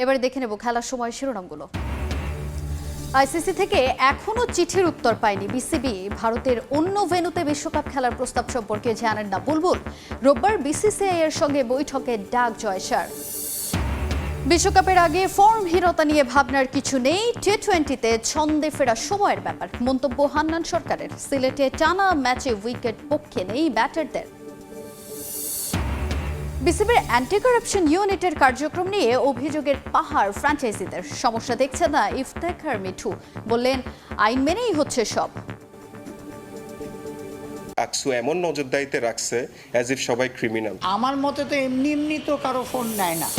এবারে দেখে নেব খেলার সময় শিরোনামগুলো। আইসিসি থেকে এখনো চিঠির উত্তর পায়নি বিসিবি। ভারতের অন্য ভেন্যুতে বিশ্বকাপ খেলার প্রস্তাব সম্পর্কে জানেন না বুলবুল। রোববার বিসিসিআই এর সঙ্গে বৈঠকে ডাক জয়সার। বিশ্বকাপের আগে ফর্মহীনতা নিয়ে ভাবনার কিছু নেই, টি-20তে ছন্দে ফেরা সময়ের ব্যাপার মন্তব্য হান্নান সরকারের। সিলেটে টানা ম্যাচে উইকেট পক্ষে নেই ব্যাটারদের। বিসিবির অ্যান্টি কারাপশন ইউনিটের কার্যক্রম নিয়ে অভিযোগের পাহাড় ফ্র্যাঞ্চাইজিদের। সমস্যা দেখছে না ইফতেখার মিঠু, বললেন আইন মেনেই হচ্ছে সব। আকসু এমন নজরদারিতে রাখছে অ্যাজ ইফ সবাই ক্রিমিনাল। আমার মতে তো এমনি তো কারো ফোন নেয় না।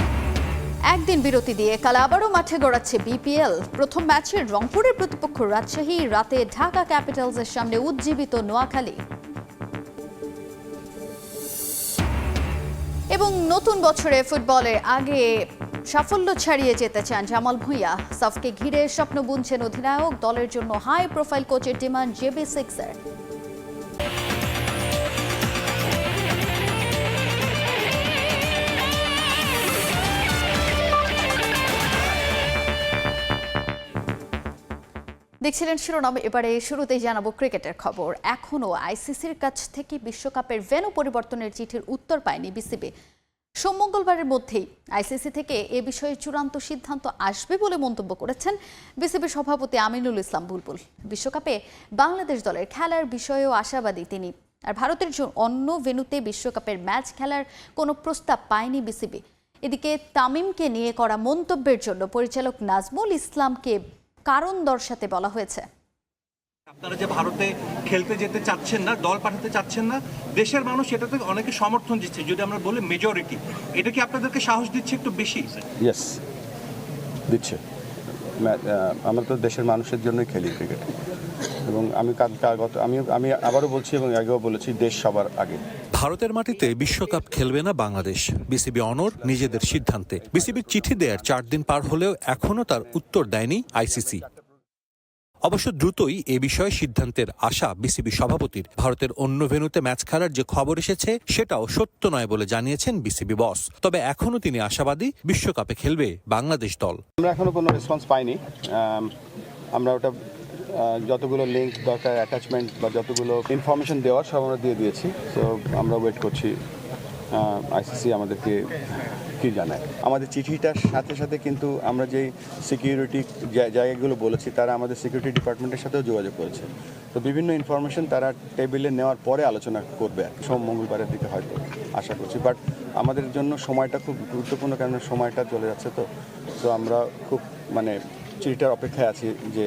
একদিন বিরতি দিয়ে কাল আবারও মাঠে গড়াচ্ছে বিপিএল। প্রথম ম্যাচে রংপুরের প্রতিপক্ষ রাজশাহী, রাতে ঢাকা ক্যাপিটালসের সামনে উজ্জীবিত নোয়াখালী। এবং নতুন বছরে ফুটবলের আগে সাফল্য ছাড়িয়ে যেতে চান জামাল ভুঁইয়া। সাফকে ঘিরে স্বপ্ন বুনছেন অধিনায়ক। দলের জন্য হাই প্রোফাইল কোচের ডিমান্ড JB6-এর। দেখছিলেন শিরোনাম। এবারে শুরুতেই জানাবো ক্রিকেটের খবর। এখনও আইসিসির কাছ থেকে বিশ্বকাপের ভেন্যু পরিবর্তনের চিঠির উত্তর পায়নি বিসিবি। সোম-মঙ্গলবারের মধ্যেই আইসিসি থেকে এ বিষয়ে চূড়ান্ত সিদ্ধান্ত আসবে বলে মন্তব্য করেছেন বিসিবির সভাপতি আমিনুল ইসলাম বুলবুল। বিশ্বকাপে বাংলাদেশ দলের খেলার বিষয়েও আশাবাদী তিনি। আর ভারতের অন্য ভেন্যুতে বিশ্বকাপের ম্যাচ খেলার কোনো প্রস্তাব পায়নি বিসিবি। এদিকে তামিমকে নিয়ে করা মন্তব্যের জন্য পরিচালক নাজমুল ইসলামকে কারণ দর্শাতে বলা হয়েছে। আপনারা যে ভারতে খেলতে যেতে চাচ্ছেন না, দল পাঠাতে চাচ্ছেন না, দেশের মানুষ এটাতে অনেকে সমর্থন দিচ্ছে। যদি আমরা বলি মেজরিটি, এটা কি আপনাদেরকে সাহস দিচ্ছে একটু বেশি? ইয়েস, দিচ্ছে। আমরা তো দেশের মানুষের জন্যই খেলি ক্রিকেট, এবং আমি আবারও বলছি এবং আগেও বলেছি, দেশ সবার আগে। ভারতের মাটিতে বিশ্বকাপ খেলবে না বাংলাদেশ। বিসিবি অনড় নিজেদের সিদ্ধান্তে। বিসিবির চিঠি দেওয়ার 4 দিন পার হলেও এখনও তার উত্তর দেয়নি আইসিসি। অবশ্য দ্রুতই এ বিষয়ে সিদ্ধান্তের আশা বিসিবি সভাপতির। ভারতের অন্য ভেন্যুতে ম্যাচ খেলার যে খবর এসেছে সেটাও সত্য নয় বলে জানিয়েছেন বিসিবি বস। তবে এখনও তিনি আশাবাদী বিশ্বকাপে খেলবে বাংলাদেশ দল। আমরা এখনো কোনো রেসপন্স পাইনি। আমরা ওটা যতগুলো লিঙ্ক দরকার, অ্যাটাচমেন্ট বা যতগুলো ইনফরমেশন দেওয়ার সব আমরা দিয়ে দিয়েছি। তো আমরা ওয়েট করছি আইসিসি আমাদেরকে কি জানায়। আমাদের চিঠিটার সাথে সাথে কিন্তু আমরা যেই সিকিউরিটি জায়গাগুলো বলেছি, তারা আমাদের সিকিউরিটি ডিপার্টমেন্টের সাথেও যোগাযোগ করেছে। তো বিভিন্ন ইনফরমেশন তারা টেবিলে নেওয়ার পরে আলোচনা করবে, সোম-মঙ্গলবারের দিকে হয়তো আশা করছি। বাট আমাদের জন্য সময়টা খুব গুরুত্বপূর্ণ, কারণ সময়টা চলে যাচ্ছে। তো আমরা খুব চিঠিটার অপেক্ষায় আছি যে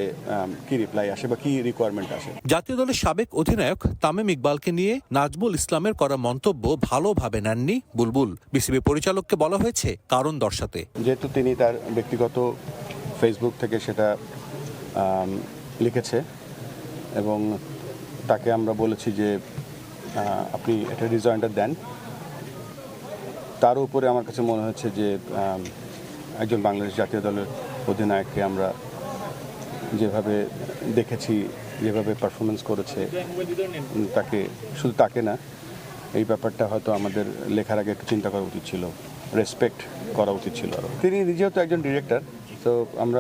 কি রিপ্লাই আসে বা কি রিকোয়ারমেন্ট আসে। জাতীয় দলের সাবেক অধিনায়ক তামিম ইকবালকে নিয়ে নাজমুল ইসলামের করা মন্তব্য ভালোভাবে নেননি বুলবুল। বিসিবি পরিচালককে বলা হয়েছে কারণ দর্শাতে। যেহেতু তিনি তার ব্যক্তিগত ফেসবুক থেকে সেটা লিখেছে, এবং তাকে আমরা বলেছি যে আপনি একটা রিজয়েন্টার দেন। তার উপরে আমার কাছে মনে হচ্ছে যে একজন বাংলাদেশ জাতীয় দলের অধিনায়ককে আমরা যেভাবে দেখেছি, যেভাবে পারফরমেন্স করেছে, তাকে শুধু তাকে না, এই ব্যাপারটা হয়তো আমাদের লেখার আগে একটু চিন্তা করা উচিত ছিল, রেসপেক্ট করা উচিত ছিল আরও। তিনি নিজেও তো একজন ডিরেক্টর। তো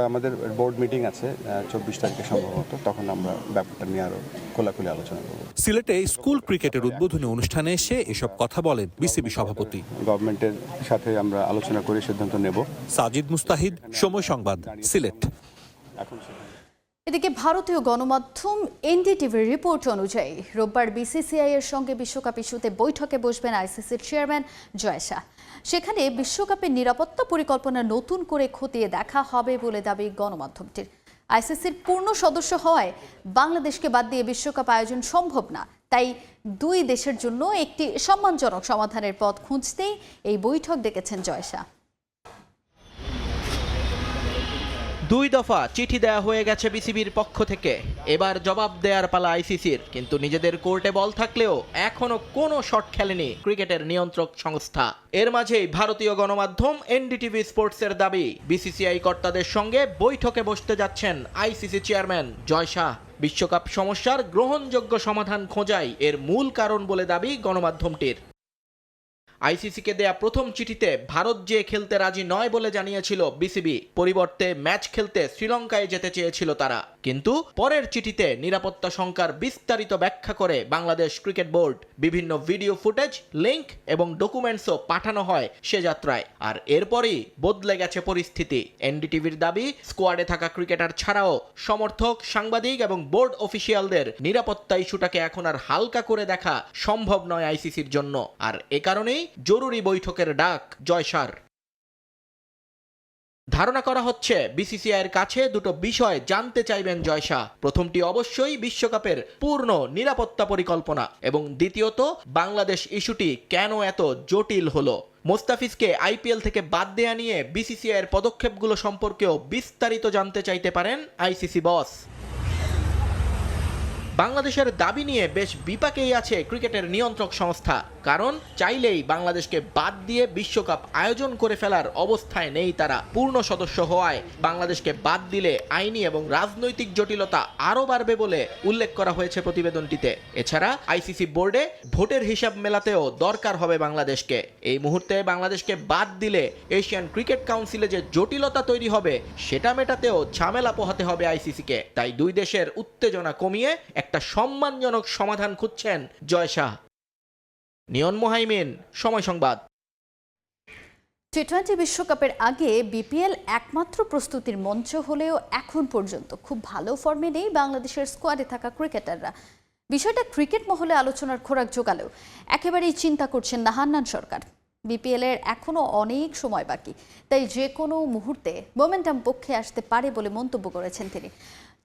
আমাদের বোর্ড মিটিং আছে 24 তারিখে সম্ভবত, তখন আমরা ব্যাপারটা নিয়ে আরও খোলাখুলি আলোচনা করব। সিলেটে স্কুল ক্রিকেটের উদ্বোধনী অনুষ্ঠানে এসে এসব কথা বলেন বিসিবি সভাপতি। গভর্নমেন্টের সাথে আমরা আলোচনা করে সিদ্ধান্ত নেব। সাজিদ মুস্তাহিদ, সময় সংবাদ, সিলেট। এদিকে ভারতীয় গণমাধ্যম এনডিটিভির রিপোর্ট অনুযায়ী রোববার বিসিসিআই এর সঙ্গে বিশ্বকাপ ইস্যুতে বৈঠকে বসবেন আইসিসির চেয়ারম্যান জয় শাহ। সেখানে বিশ্বকাপের নিরাপত্তা পরিকল্পনা নতুন করে খতিয়ে দেখা হবে বলে দাবি গণমাধ্যমটির। আইসিসির পূর্ণ সদস্য হওয়ায় বাংলাদেশকে বাদ দিয়ে বিশ্বকাপ আয়োজন সম্ভব না। তাই দুই দেশের জন্য একটি সম্মানজনক সমাধানের পথ খুঁজতেই এই বৈঠক ডেকেছেন জয় শাহ। 2 দফা চিঠি দেয়া হয়ে গেছে বিসিবির পক্ষ থেকে। এবার জবাব দেয়ার পালা আইসিসির। কিন্তু নিজেদের কোর্টে বল থাকলেও এখনো কোনো শট খেলেনি ক্রিকেটের নিয়ন্ত্রক সংস্থা। এর মাঝেই ভারতীয় গণমাধ্যম এনডিটিভি স্পোর্টসের দাবি, বিসিসিআই কর্তাদের সঙ্গে বৈঠকে বসতে যাচ্ছেন আইসিসি চেয়ারম্যান জয় শাহ। বিশ্বকাপ সমস্যার গ্রহণযোগ্য সমাধান খোঁজাই এর মূল কারণ বলে দাবি গণমাধ্যমটির। আইসিসিকে দেয়া প্রথম চিঠিতে ভারত যে খেলতে রাজি নয় বলে জানিয়েছিল বিসিবি, পরিবর্তে ম্যাচ খেলতে শ্রীলঙ্কায় যেতে চেয়েছিল তারা। কিন্তু পরের চিঠিতে নিরাপত্তা শঙ্কার বিস্তারিত ব্যাখ্যা করে বাংলাদেশ ক্রিকেট বোর্ড। বিভিন্ন ভিডিও ফুটেজ, লিংক এবং ডকুমেন্টসও পাঠানো হয় সে যাত্রায়। আর এরপরই বদলে গেছে পরিস্থিতি। এনডিটিভির দাবি, স্কোয়াডে থাকা ক্রিকেটার ছাড়াও সমর্থক, সাংবাদিক এবং বোর্ড অফিসিয়ালদের নিরাপত্তা ইস্যুটাকে এখন আর হালকা করে দেখা সম্ভব নয় আইসিসির জন্য। আর এ কারণেই জরুরি বৈঠকের ডাক জয়সার। ধারণা করা হচ্ছে বিসিসিআইয়ের কাছে দুটো বিষয় জানতে চাইবেন জয়শাহ। প্রথমটি অবশ্যই বিশ্বকাপের পূর্ণ নিরাপত্তা পরিকল্পনা এবং দ্বিতীয়ত বাংলাদেশ ইস্যুটি কেন এত জটিল হলো। মোস্তাফিজকে আইপিএল থেকে বাদ দেয়া নিয়ে বিসিসিআইয়ের পদক্ষেপগুলো সম্পর্কেও বিস্তারিত জানতে চাইতে পারেন আইসিসি বস। বাংলাদেশের দাবি নিয়ে বেশ বিপাকেই আছে ক্রিকেটের নিয়ন্ত্রক সংস্থা, কারণ চাইলেই বাংলাদেশকে বাদ দিয়ে বিশ্বকাপ আয়োজন করে ফেলার অবস্থায় নেই তারা। পূর্ণ সদস্য হওয়ায় বাংলাদেশকে বাদ দিলে আইনি এবং রাজনৈতিক জটিলতা আরও বাড়বে বলে উল্লেখ করা হয়েছে প্রতিবেদনটিতে। এছাড়া আইসিসি বোর্ডে ভোটের হিসাব মেলাতেও দরকার হবে বাংলাদেশকে। এই মুহূর্তে বাংলাদেশকে বাদ দিলে এশিয়ান ক্রিকেট কাউন্সিলে যে জটিলতা তৈরি হবে সেটা মেটাতেও ঝামেলা পোহাতে হবে আইসিসিকে। তাই দুই দেশের উত্তেজনা কমিয়ে একটা সম্মানজনক সমাধান খুঁজছেন জয়শাহ। নিয়ন মোহাইমিন, সময় সংবাদ। টি-20 বিশ্বকাপের আগে বিপিএল একমাত্র প্রস্তুতির মঞ্চ হলেও এখন পর্যন্ত খুব ভালো ফর্মে নেই বাংলাদেশের স্কোয়াডে থাকা ক্রিকেটাররা। বিষয়টা ক্রিকেট মহলে আলোচনার খোরাক জোগালেও একেবারেই চিন্তা করছেন না হান্নান সরকার। বিপিএল এর এখনো অনেক সময় বাকি, তাই যে কোনো মুহূর্তে মোমেন্টাম পক্ষে আসতে পারে বলে মন্তব্য করেছেন তিনি।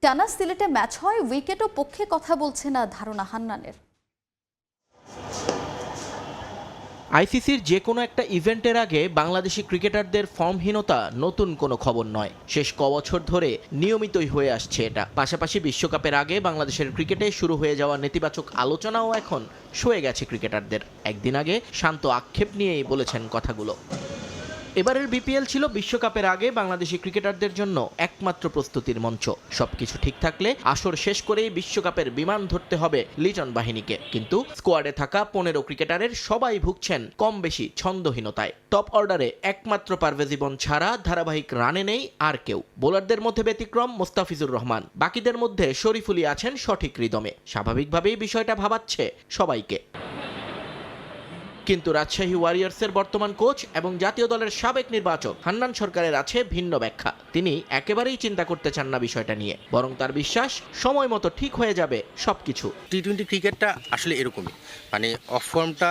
টানা সিলেটে ম্যাচ হয়, উইকেটও পক্ষে কথা বলছে না ধারণা হান্নানের। আইসিসির যে কোনো একটা ইভেন্টের আগে বাংলাদেশি ক্রিকেটারদের ফর্মহীনতা নতুন কোনো খবর নয়। শেষ কবছর ধরে নিয়মিতই হয়ে আসছে এটা। পাশাপাশি বিশ্বকাপের আগে বাংলাদেশের ক্রিকেটে শুরু হয়ে যাওয়া নেতিবাচক আলোচনাও এখন সয়ে গেছে ক্রিকেটারদের। একদিন আগে শান্ত আক্ষেপ নিয়েই বলেছেন কথাগুলো। এবারের বিপিএল ছিল বিশ্বকাপের আগে বাংলাদেশি ক্রিকেটারদের জন্য একমাত্র প্রস্তুতির মঞ্চ। সবকিছু ঠিক থাকলে আসর শেষ করেই বিশ্বকাপের বিমান ধরতে হবে লিটন বাহিনীকে। কিন্তু স্কোয়াডে থাকা 15 ক্রিকেটারের সবাই ভুগছেন কম বেশি ছন্দহীনতায়। টপ অর্ডারে একমাত্র পারভেজ ইমন ছাড়া ধারাবাহিক রানে নেই আর কেউ। বোলারদের মধ্যে ব্যতিক্রম মোস্তাফিজুর রহমান, বাকিদের মধ্যে শরীফুলি আছেন সঠিক রিদমে। স্বাভাবিকভাবেই বিষয়টা ভাবাচ্ছে সবাইকে। কিন্তু রাজশাহী ওয়ারিয়র্সের বর্তমান কোচ এবং জাতীয় দলের সাবেক নির্বাচক হান্নান সরকারের আছে ভিন্ন ব্যাখ্যা। তিনি একেবারেই চিন্তা করতে চান না বিষয়টা নিয়ে, বরং তার বিশ্বাস সময় মতো ঠিক হয়ে যাবে সবকিছু। টি-20 ক্রিকেটটা আসলে এরকমই, মানে অফ ফর্মটা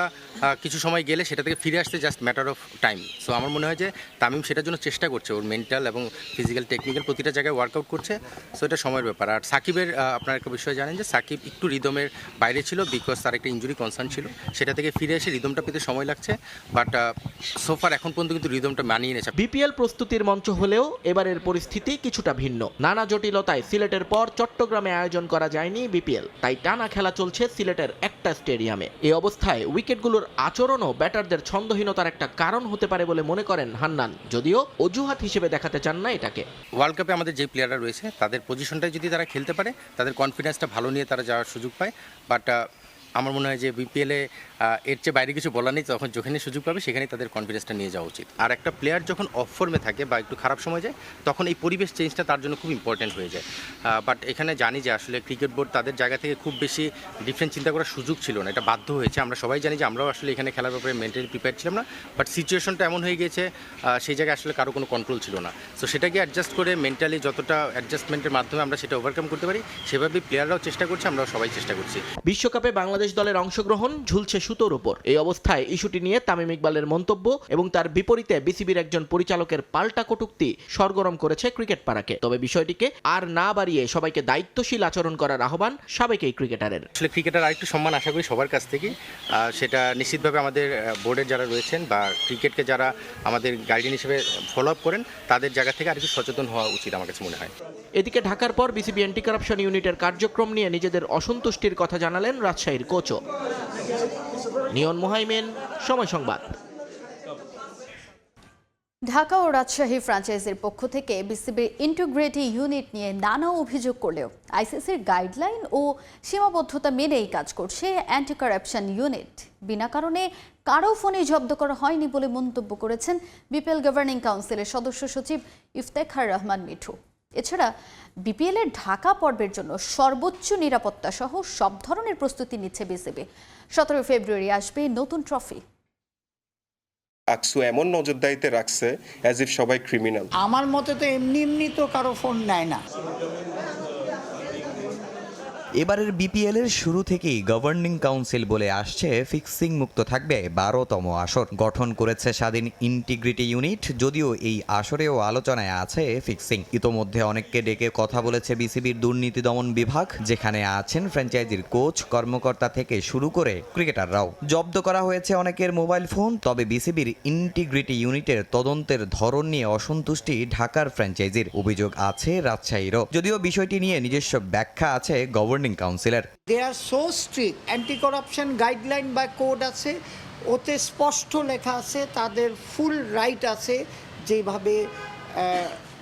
কিছু সময় গেলে সেটা থেকে ফিরে আসতে just matter of time. So আমার মনে হয় যে তামিম সেটার জন্য চেষ্টা করছে, ওর মেন্টাল এবং ফিজিক্যাল টেকনিক্যাল প্রতিটা জায়গায় ওয়ার্কআউট করছে। সো এটা সময়ের ব্যাপার। আর সাকিবের আপনার একটা বিষয় জানেন যে সাকিব একটু রিদমের বাইরে ছিল, বিকজ তার একটা ইঞ্জুরি কনসার্ন ছিল। সেটা থেকে ফিরে এসে রিদমটা পেতে সময় লাগছে, বাট সোফার এখন পর্যন্ত কিন্তু রিদমটা মানিয়ে নিয়েছে। বিপিএল প্রস্তুতির মঞ্চ হলেও এবারের পরিস্থিতি কিছুটা ভিন্ন। নানা জটিলতায় সিলেটের পর চট্টগ্রামে আয়োজন করা যায়নি বিপিএল, তাই টানা খেলা চলছে সিলেটের একটা স্টেডিয়ামে। এই অবস্থায় উইকেটগুলোর আচরণও ব্যাটারদের ছন্দহীনতার একটা কারণ হতে পারে বলে মনে করেন হান্নান, যদিও অজুহাত হিসেবে দেখাতে চান না এটাকে। ওয়ার্ল্ড কাপে আমাদের যে প্লেয়াররা রয়েছে তাদের পজিশনটাই যদি তারা খেলতে পারে, তাদের কনফিডেন্সটা ভালো নিয়ে তারা যাওয়ার সুযোগ পায়। বাট আমার মনে হয় যে বিপিএলে এর চেয়ে বাইরে কিছু বলা নেই, তখন যেখানে সুযোগ পাবে সেখানেই তাদের কনফিডেন্সটা নিয়ে যাওয়া উচিত। আর একটা প্লেয়ার যখন অফ ফর্মে থাকে বা একটু খারাপ সময় যায়, তখন এই পরিবেশ চেঞ্জটা তার জন্য খুব ইম্পর্টেন্ট হয়ে যায়। বাট এখানে জানি যে আসলে ক্রিকেট বোর্ড তাদের জায়গা থেকে খুব বেশি ডিফারেন্ট চিন্তা করার সুযোগ ছিল না, এটা বাধ্য হয়েছে। আমরা সবাই জানি যে আমরাও আসলে এখানে খেলার ব্যাপারে মেন্টালি প্রিপেয়ার ছিলাম না, বাট সিচুয়েশনটা এমন হয়ে গিয়েছে সেই জায়গায় আসলে কারো কোনো কন্ট্রোল ছিল না। সো সেটাকে অ্যাডজাস্ট করে মেন্টালি যতটা অ্যাডজাস্টমেন্টের মাধ্যমে আমরা সেটা ওভারকাম করতে পারি, সেভাবেই প্লেয়াররাও চেষ্টা করছে, আমরাও সবাই চেষ্টা করছি। বিশ্বকাপে বাংলাদেশ দলের অংশগ্রহণ ঝুলছে সুতোর উপর। এই অবস্থায় ইস্যুটি নিয়ে তামিম ইকবালের মন্তব্য এবং তার বিপরীতে বিসিবির একজন পরিচালকের পাল্টা কটূক্তি সরগরম করেছে ক্রিকেট পাড়াকে। তবে বিষয়টিকে আর না বাড়িয়ে সবাইকে দায়িত্বশীল আচরণ করার আহ্বান সাবেক এই ক্রিকেটারের। আসলে ক্রিকেটার আরেকটু সম্মান আশা করি সবার কাছ থেকে, সেটা নিশ্চিতভাবে আমাদের বোর্ডের যারা রয়েছেন বা ক্রিকেটকে যারা আমাদের গাইডলাইন হিসেবে ফলো আপ করেন তাদের জায়গা থেকে আরেকটু সচেতন হওয়া উচিত আমার কাছে মনে হয়। এদিকে ঢাকার পর বিসিবি অ্যান্টি কারাপশন ইউনিটের কার্যক্রম নিয়ে নিজেদের অসন্তুষ্টির কথা জানালেন রাজশাহীর কোচও। নিয়ন মোহাইমিন, সময় সংবাদ। ঢাকা ও রাজশাহী ফ্র্যাঞ্চাইজির পক্ষ থেকে বিসিবির ইন্টিগ্রিটি ইউনিট নিয়ে নানা অভিযোগ করলেও আইসিসির গাইডলাইন ও সীমাবদ্ধতা মেনেই কাজ করছে অ্যান্টি কারাপশন ইউনিট। বিনা কারণে কারো ফোনে জব্দ করা হয়নি বলে মন্তব্য করেছেন বিপিএল গভর্নিং কাউন্সিলের সদস্য সচিব ইফতেখার রহমান মিঠু। এছাড়া বিপিএল এর ঢাকা পর্বের জন্য সর্বোচ্চ নিরাপত্তা সহ সব ধরনের প্রস্তুতি নিচ্ছে বিসিবি। 17 ফেব্রুয়ারি আসবে নতুন ট্রফি। আকসু এমন নজরদারিতে রাখছে অ্যাজ ইফ সবাই ক্রিমিনাল। আমার মতে তো এমনি তো কারো ফোন নেয় না। এবারের বিপিএল এর শুরু থেকেই গভর্নিং কাউন্সিল বলে আসছে ফিক্সিং মুক্ত থাকবে 12তম আসর। গঠন করেছে স্বাধীন ইন্টিগ্রিটি ইউনিট, যদিও এই আসরেও আলোচনায় আছে ফিক্সিং। ইতোমধ্যে অনেককে ডেকে কথা বলেছে বিসিবির দুর্নীতি দমন বিভাগ, যেখানে আছেন ফ্র্যাঞ্চাইজির কোচ, কর্মকর্তা থেকে শুরু করে ক্রিকেটাররাও। জব্দ করা হয়েছে অনেকের মোবাইল ফোন। তবে বিসিবির ইন্টিগ্রিটি ইউনিটের তদন্তের ধরন নিয়ে অসন্তুষ্টি ঢাকার ফ্র্যাঞ্চাইজির। অভিযোগ আছে রাজশাহীরও, যদিও বিষয়টি নিয়ে নিজস্ব ব্যাখ্যা আছে গভর্নিং কাউন্সিলের। They are so strict, anti corruption guideline বা কোড আছে, ওতে স্পষ্ট লেখা আছে তাদের ফুল রাইট আছে যেভাবে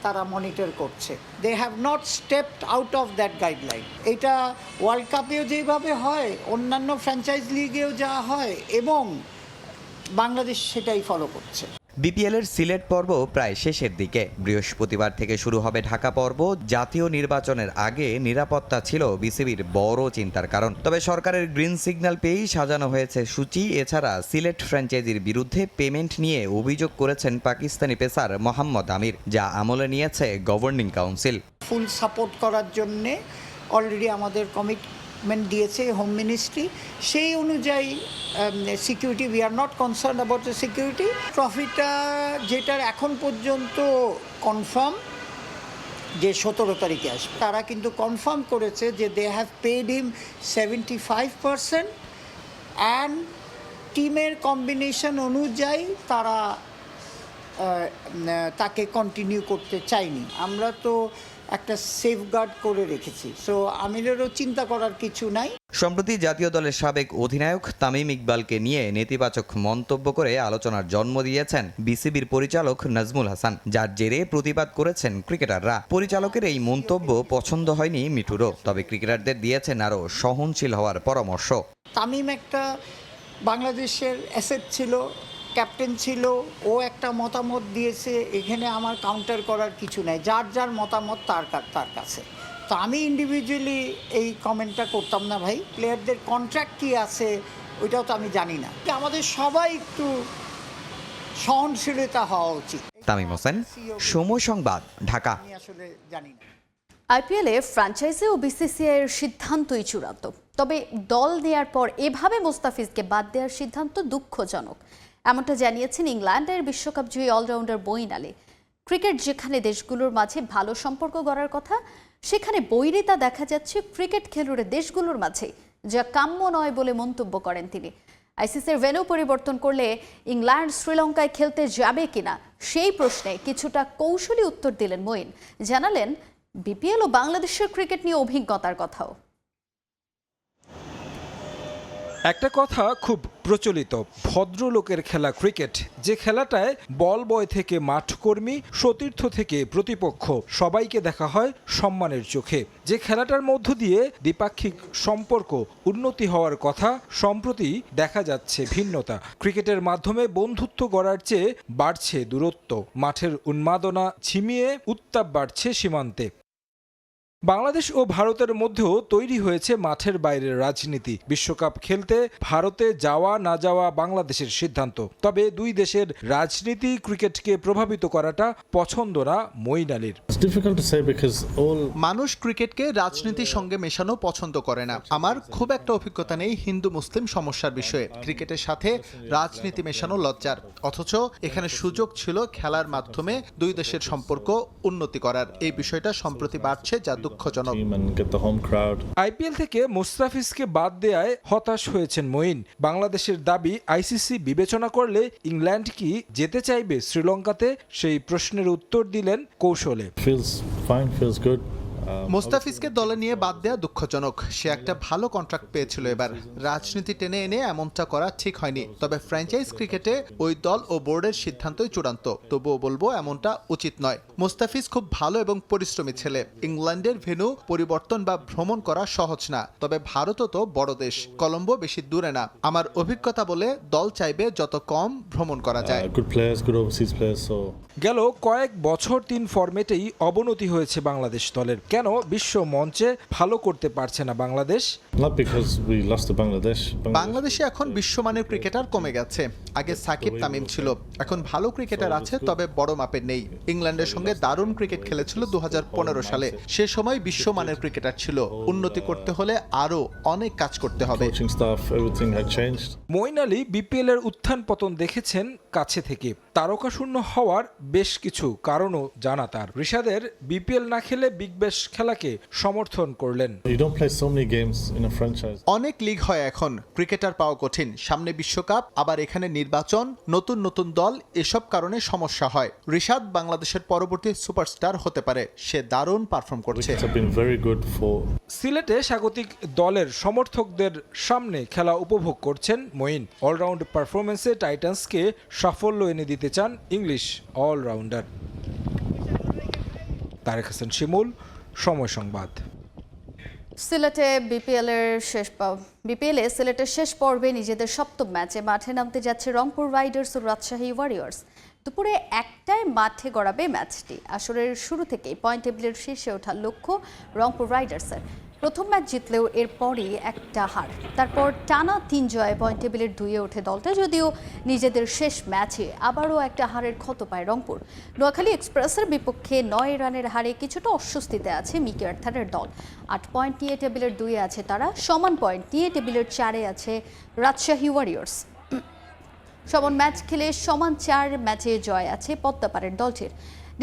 তারা মনিটর করছে। They have not stepped out of that guideline. এটা ওয়ার্ল্ড কাপেও যেভাবে হয়, অন্যান্য ফ্র্যাঞ্চাইজ লিগেও যা হয়, এবং বাংলাদেশ সেটাই ফলো করছে। বিপিএল এর সিলেট পর্ব প্রায় শেষের দিকে। বৃহস্পতিবার থেকে শুরু হবে ঢাকা পর্ব। জাতীয় নির্বাচনের আগে নিরাপত্তা ছিল বিসিবির বড় চিন্তার কারণ। তবে সরকারের গ্রিন সিগন্যাল পেয়েই সাজানো হয়েছে সূচি। এছাড়া সিলেট ফ্র্যাঞ্চাইজির বিরুদ্ধে পেমেন্ট নিয়ে অভিযোগ করেছেন পাকিস্তানি পেসার মোহাম্মদ আমির, যা আমলে নিয়েছে গভর্নিং কাউন্সিল। ফুল সাপোর্ট করার জন্যে অলরেডি আমাদের কমিটমেন্ট দিয়েছে হোম মিনিস্ট্রি। সেই অনুযায়ী security, we are not concern about the security. ট্রফিটা যেটার এখন পর্যন্ত কনফার্ম যে 17 তারিখে আসবে, তারা কিন্তু কনফার্ম করেছে যে they have paid him 75%, and টিমের কম্বিনেশন অনুযায়ী তারা তাকে কন্টিনিউ করতে চাইনি। আমরা তো একটা সেফগার্ড করে রেখেছি, সো আমিরেরও চিন্তা করার কিছু নাই। সম্প্রতি জাতীয় দলের সাবেক অধিনায়ক তামিম ইকবালকে নিয়ে নেতিবাচক মন্তব্য করে আলোচনার জন্ম দিয়েছেন বিসিবির পরিচালক নাজমুল হাসান, যার জেরে প্রতিবাদ করেছেন ক্রিকেটাররা। পরিচালকের এই মন্তব্য পছন্দ হয়নি মিঠুরও, তবে ক্রিকেটারদের দিয়েছেন আরও সহনশীল হওয়ার পরামর্শ। তামিম একটা বাংলাদেশের অ্যাসেট ছিল, ক্যাপ্টেন ছিল, ও একটা মতামত দিয়েছে, এখানে আমার কাউন্টার করার কিছু নাই। যার যার মতামত তার কাছে। তো আমি ইন্ডিভিজুয়ালি এই কমেন্টটা করতাম না ভাই। প্লেয়ারদের কন্ট্রাক্ট কী আছে ওইটাও তো আমি জানি না। আমাদের সবাই একটু সহনশীলতা হওয়া উচিত। তামিম হোসেন, সময় সংবাদ, ঢাকা। আমি আসলে জানি না। আইপিএলে ফ্র্যাঞ্চাইজি ও বিসিসিআই এর সিদ্ধান্তই চূড়ান্ত। তবে দল নেয়ার পর এভাবে মোস্তাফিজকে বাদ দেওয়ার সিদ্ধান্ত দুঃখজনক, এমনটা জানিয়েছেন ইংল্যান্ডের বিশ্বকাপ জয়ী অলরাউন্ডার মঈন আলী। ক্রিকেট যেখানে দেশগুলোর মাঝে ভালো সম্পর্ক গড়ার কথা, সেখানে বৈরিতা দেখা যাচ্ছে ক্রিকেট খেলুড়ে দেশগুলোর মাঝে, যা কাম্য নয় বলে মন্তব্য করেন তিনি। আইসিসির ভেন্যু পরিবর্তন করলে ইংল্যান্ড শ্রীলঙ্কায় খেলতে যাবে কিনা সেই প্রশ্নে কিছুটা কৌশলী উত্তর দিলেন মঈন। জানালেন বিপিএল ও বাংলাদেশের ক্রিকেট নিয়ে অভিজ্ঞতার কথাও। একটা কথা খুব প্রচলিত, ভদ্রলোকের খেলা ক্রিকেট, যে খেলাটায় বল বয় থেকে মাঠকর্মী, সতীর্থ থেকে প্রতিপক্ষ সবাইকে দেখা হয় সম্মানের চোখে, যে খেলাটার মধ্য দিয়ে দ্বিপাক্ষিক সম্পর্ক উন্নতি হওয়ার কথা, সম্প্রতি দেখা যাচ্ছে ভিন্নতা। ক্রিকেটের মাধ্যমে বন্ধুত্ব গড়ার চেয়ে বাড়ছে দূরত্ব, মাঠের উন্মাদনা ঝিমিয়ে উত্তাপ বাড়ছে সীমান্তে। বাংলাদেশ ও ভারতের মধ্যেও তৈরি হয়েছে মাঠের বাইরের রাজনীতি। বিশ্বকাপ খেলতে ভারতে যাওয়া না যাওয়া বাংলাদেশের সিদ্ধান্ত। তবে দুই দেশের রাজনীতি ক্রিকেটকে প্রভাবিত করাটা পছন্দ না মঈন আলীর। মানুষ ক্রিকেটকে রাজনীতির সঙ্গে মেশানো পছন্দ করে না। আমার খুব একটা অভিজ্ঞতা নেই হিন্দু মুসলিম সমস্যার বিষয়ে। ক্রিকেটের সাথে রাজনীতি মেশানো লজ্জার, অথচ এখানে সুযোগ ছিল খেলার মাধ্যমে দুই দেশের সম্পর্ক উন্নতি করার। এই বিষয়টা সম্প্রতি বাড়ছে, যা দুঃখজনক। আইপিএল থেকে মোস্তাফিজকে বাদ দেয়ায় হতাশ হয়েছেন মঈন। বাংলাদেশের দাবি আইসিসি বিবেচনা করলে ইংল্যান্ড কি যেতে চাইবে শ্রীলঙ্কাতে, সেই প্রশ্নের উত্তর দিলেন কৌশলে। মোস্তাফিজকে দলে নিয়ে বাদ দেওয়া দুঃখজনক। সে একটা ভালো কন্ট্রাক্ট পেয়েছিল, এবার রাজনীতি টেনে এনে এমনটা করা ঠিক হয়নি। তবে ফ্র্যাঞ্চাইজ ক্রিকেটে ওই দল ও বোর্ডের সিদ্ধান্তই চূড়ান্ত। তবুও বলবো এমনটা উচিত নয়। মোস্তাফিজ খুব ভালো এবং পরিশ্রমী ছেলে। ইংল্যান্ডের ভেন্যু পরিবর্তন বা ভ্রমণ করা সহজ না, তবে ভারতও তো বড় দেশ, কলম্বো বেশি দূরে না। আমার অভিজ্ঞতা বলে দল চাইবে যত কম ভ্রমণ করা যায়। গেল কয়েক বছর 3 ফরম্যাটেই অবনতি হয়েছে বাংলাদেশ দলের। কেন বিশ্ব মঞ্চে ভালো করতে পারছে না বাংলাদেশ? বাংলাদেশে এখন বিশ্বমানের ক্রিকেটার কমে গেছে। আগে সাকিব তামিম ছিল, এখন ভালো ক্রিকেটার আছে, তবে বড় মাপের নেই। ইংল্যান্ডের সঙ্গে দারুণ ক্রিকেট খেলেছিল 2015 সালে। সে সময় বিশ্বমানের ক্রিকেটার ছিল। উন্নতি করতে হলে আরো অনেক কাজ করতে হবে। মঈন আলী বিপিএল এর উত্থান পতন দেখেছেন কাছে থেকে। তারকাশূন্য হওয়ার বেশ কিছু কারণও জানা তার। রিশাদের বিপিএল না খেলে বিগ ব্যাশ খেলাকে সমর্থন করলেন। অনেক লিগ হয় এখন, ক্রিকেটার পাওয়া কঠিন। সামনে বিশ্বকাপ, আবার এখানে নির্বাচন, নতুন নতুন দল, এসব কারণে সমস্যা হয়। রিশাদ বাংলাদেশের পরবর্তী সুপারস্টার হতে পারে। সে দারুণ পারফর্ম করছে। সিলেটে স্বাগতিক দলের সমর্থকদের সামনে খেলা উপভোগ করছেন মঈন। অলরাউন্ড পারফরমেন্সে টাইটান্সকে সাফল্য এনে দিতে চান ইংলিশ অলরাউন্ডার। তারেক হাসান শিমুল, সময় সংবাদ। সিলেটে বিপিএলে সিলেটের শেষ পর্বে নিজেদের সপ্তম ম্যাচে মাঠে নামতে যাচ্ছে রংপুর রাইডার্স ও রাজশাহী ওয়ারিয়র্স। দুপুরে 1টায় মাঠে গড়াবে ম্যাচটি। আসরের শুরু থেকেই পয়েন্ট টেবিলের শীর্ষে ওঠার লক্ষ্য রংপুর রাইডার্সের। প্রথম ম্যাচ জিতলেও এরপরই একটা হার, তারপর টানা 3 জয়ে পয়েন্ট টেবিলের 2-এ ওঠে দলটা। যদিও নিজেদের শেষ ম্যাচে আবারও একটা হারের ক্ষত পায় রংপুর। নোয়াখালী এক্সপ্রেসের বিপক্ষে 9 রানের হারে কিছুটা অস্বস্তিতে আছে মিকি আর্থারের দল। 8 পয়েন্ট নিয়ে টেবিলের 2-এ আছে তারা। সমান পয়েন্ট নিয়ে টেবিলের 4-এ আছে রাজশাহী ওয়ারিয়র্স। সমান ম্যাচ খেলে সমান 4 ম্যাচে জয় আছে পদ্মাপাড়ের দলটির।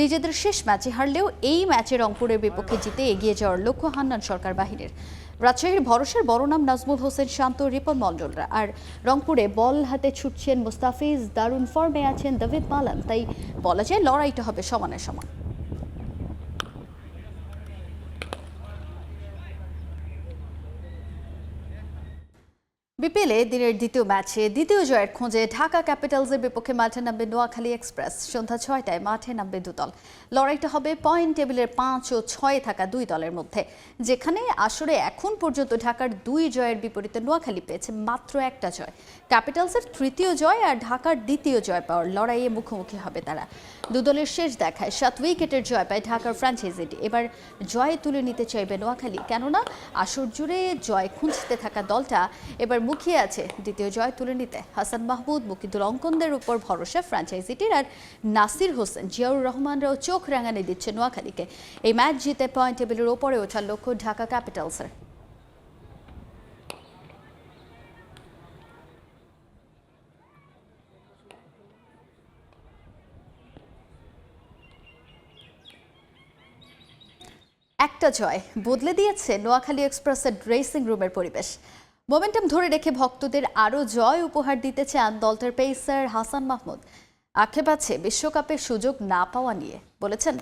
নিজেদের শেষ ম্যাচে হারলেও এই ম্যাচে রংপুরের বিপক্ষে জিতে এগিয়ে যাওয়ার লক্ষ্য হান্নান সরকার বাহিনীর। রাজশাহীর ভরসার বড় নাম নাজমুল হোসেন শান্ত, রিপন মণ্ডলরা। আর রংপুরে বল হাতে ছুটছেন মুস্তাফিজ, দারুণ ফর্মে আছেন দাভিদ মালান। তাই বলা যায় লড়াইটা হবে সমানে সমান। বিপিএলে দিনের দ্বিতীয় ম্যাচে দ্বিতীয় জয়ের খোঁজে ঢাকা ক্যাপিটালসের বিপক্ষে মাঠে নামবে নোয়াখালী এক্সপ্রেস। সন্ধ্যা 6টায় মাঠে নামবে দুদল। লড়াইটা হবে পয়েন্ট টেবিলের 5 ও 6 থাকা দুই দলের মধ্যে, যেখানে আসরে এখন পর্যন্ত ঢাকার 2 জয়ের বিপরীতে নোয়াখালী পেয়েছে মাত্র একটা জয়। ক্যাপিটালসের তৃতীয় জয় আর ঢাকার দ্বিতীয় জয় পাওয়ার লড়াইয়ে মুখোমুখি হবে তারা। দুদলের শেষ দেখায় 7 উইকেটের জয় পায় ঢাকার ফ্র্যাঞ্চাইজিটি। এবার জয় তুলে নিতে চাইবে নোয়াখালী, কেননা আসর জুড়ে জয় খুঁজতে থাকা দলটা এবার মুখিয়ে আছে দ্বিতীয় জয় তুলে নিতে। হাসান মাহমুদ, মুকিদুল অঙ্কনদের উপর ভরসা ফ্র্যাঞ্চাইজিটির। আর নাসির হোসেন, জিয়াউর রহমানরাও চোখ রাঙানি দিচ্ছে নোয়াখালীকে। এই ম্যাচ জিতে পয়েন্ট টেবিলের ওপরে ওঠার লক্ষ্য ঢাকা ক্যাপিটালসের। একটা জয় বদলে দিয়েছে নোয়াখালী এক্সপ্রেসের ড্রেসিং রুমের পরিবেশ। মোমেন্টাম ধরে রেখে ভক্তদের আরও জয় উপহার দিতে চান দলটার পেসার হাসান মাহমুদ। আক্ষেপ আছে বিশ্বকাপের সুযোগ না পাওয়া নিয়ে। বলেছেন,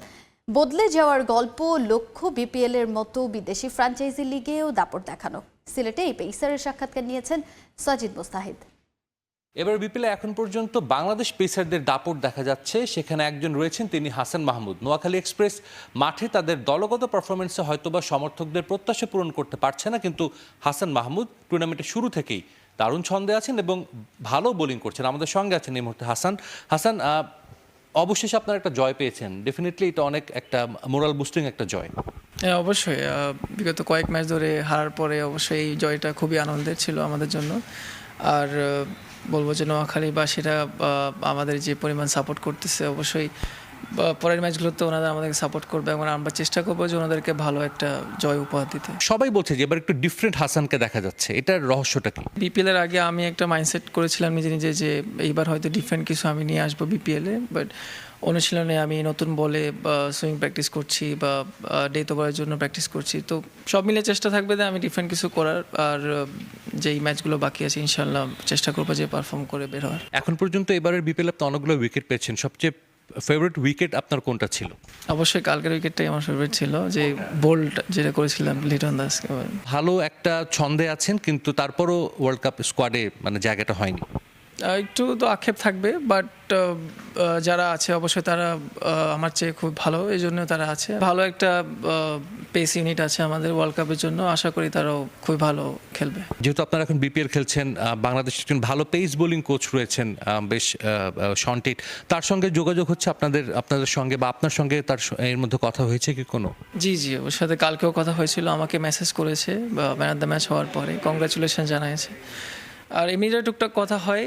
বদলে যাওয়ার গল্প লক্ষ্য বিপিএল এর মতো বিদেশি ফ্র্যাঞ্চাইজি লিগেও দাপট দেখানো। সিলেটে এই পেসারের সাক্ষাৎকার নিয়েছেন সাজিদ মুস্তাহিদ। এবার বিপিএলে এখন পর্যন্ত বাংলাদেশ পেসারদের দাপট দেখা যাচ্ছে। সেখানে একজন রয়েছেন, তিনি হাসান মাহমুদ। নোয়াখালী এক্সপ্রেস মাঠে তাদের দলগত পারফরমেন্সে হয়তোবা সমর্থকদের প্রত্যাশা পূরণ করতে পারছে না, কিন্তু হাসান মাহমুদ টুর্নামেন্টের শুরু থেকেই দারুণ ছন্দে আছেন এবং ভালো বোলিং করছেন। আমাদের সঙ্গে আছেন এই মুহূর্তে হাসান। অবশেষে আপনারা একটা জয় পেয়েছেন, ডেফিনেটলি এটা অনেক একটা মোরাল বুস্টিং একটা জয়। হ্যাঁ, অবশ্যই বিগত কয়েক ম্যাচ ধরে হারার পরে অবশ্যই এই জয়টা খুবই আনন্দের ছিল আমাদের জন্য। আর বলবো যে নোয়াখালীবাসীরা আমাদের যে পরিমাণ সাপোর্ট করতেছে, অবশ্যই পরের ম্যাচগুলোতে ওনারা আমাদেরকে সাপোর্ট করবে এবং আমরা চেষ্টা করবো যে ওনাদেরকে ভালো একটা জয় উপহার দিতে। সবাই বলছে যে এবার একটু ডিফারেন্ট হাসানকে দেখা যাচ্ছে, এটার রহস্যটা কি? বিপিএল এর আগে আমি একটা মাইন্ডসেট করেছিলাম নিজে নিজে যে এইবার হয়তো ডিফারেন্ট কিছু আমি নিয়ে আসবো বিপিএলে। বাট অনুশীলনে আমি নতুন বলে সুইং প্র্যাকটিস করছি বা ডেথ ওভারের জন্য প্র্যাকটিস করছি। তো সব মিলে চেষ্টা থাকবে যে আমি ডিফারেন্ট কিছু করার। আর যেই ম্যাচগুলো বাকি আছে ইনশাল্লাহ চেষ্টা করবো যে পারফর্ম করে বের হওয়ার। এখন পর্যন্ত এবারের বিপিএল আপনি অনেকগুলো উইকেট পেয়েছেন। সবচেয়ে ফেভারিট উইকেট আপনার কোনটা ছিল? অবশ্যই কালকের উইকেটটাই আমার ফেভারিট ছিল, যে বোল্ড যেটা করেছিলাম লিটন দাস। ভালো একটা ছন্দে আছেন, কিন্তু তারপরও ওয়ার্ল্ড কাপ স্কোয়াডে মানে জায়গাটা হয়নি। একটু তো আক্ষেপ থাকবে, বাট যারা আছে অবশ্যই তারা আমার চেয়ে খুব ভালো, এই জন্য তারা আছে। ভালো একটা পেস ইউনিট আছে আমাদের ওয়ার্ল্ড কাপের জন্য, আশা করি তারাও খুব ভালো খেলবে। যেহেতু আপনারা এখন বিপিএল খেলছেন, বাংলাদেশের একজন ভালো পেস বোলিং কোচ রয়েছেন বেশ শন্টিট, তার সঙ্গে যোগাযোগ হচ্ছে আপনাদের সঙ্গে বা আপনার সঙ্গে তার এর মধ্যে কথা হয়েছে কি কোনো? জি, ওর সাথে কালকেও কথা হয়েছিল, আমাকে মেসেজ করেছে ম্যান অফ দ্য ম্যাচ হওয়ার পরে, কংগ্রাচুলেশন জানিয়েছে। আর এমনিটা টুকটাক কথা হয়